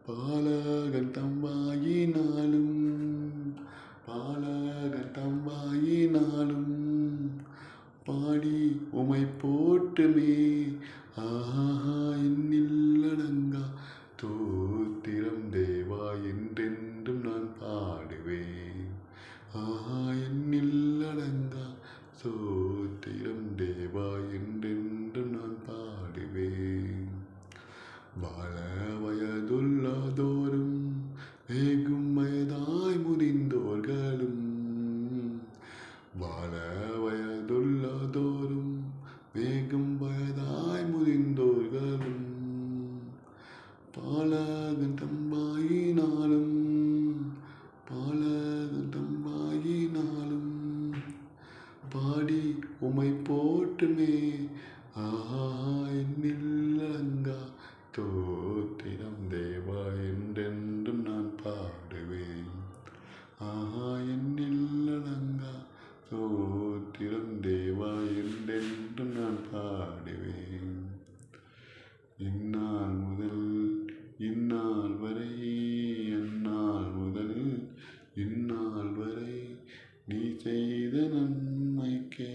பாலகன் தம்பாயினாலும் பாலகன் தம்பாயினாலும் பாடி உமை போட்டுமே ஆஹா என்னில் அடங்கா தோத்திரம் தேவா என்றென்றும் நான் பாடுவேன் ஆஹா என்னில் அடங்கா சோத்திரம் தேவா என்றென்றும் நான் பாடுவேன் வாழ வயதுள்ளதோறும் வெகும் வயதாய் முதிர்ந்தோர்களும் வாழ வயதுள்ளதோறும் வெகும் வயதாய் முதிர்ந்தோர்களும் பாலகன் தம்பாயினாலும் பாலகன் தம்பாயினாலும் பாடி உமை போட்டுமே ஆஹா என்னில் அடங்கா தோத்திரம் தேவா என்றென்றும் நான் பாடுவேன் ஆஹா என்னில் அடங்கா தோத்திரம் தேவா என்றென்றும் நான் பாடுவேன் இந்நாள் முதல் இந்நாள் வரை அந்நாள் முதல் இந்நாள் வரை நீ செய்த நன்மைக்கே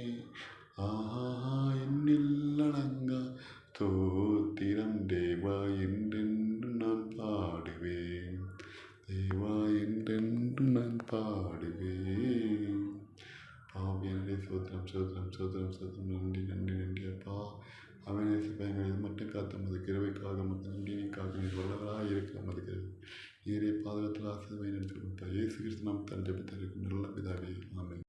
ஆஹா என்னில் அடங்கா தோத்திரம் தேவா என்றென்றும் நான் பாடுவேன் தேவா என்றென்றும் நான் பாடுவேன் ஆவியனே சோத்திரம் சோத்திரம் சோத்திரம் சோத்திரம் நன்றி நன்றி நன்றி அப்பா அவனே சிப்பயங்களை மட்டும் காத்த மது கிருவைக்காக மது நன்றி நீ காக்க நீ வல்லவராக இருக்க மது நீரே பாதகத்தில் ஆசிரியர் நடத்தி கொடுத்தார் இயேசு கிறிஸ்து நாம் தன் ஜெபத்தில் இருக்கும் நல்ல பிதாவே ஆமென்.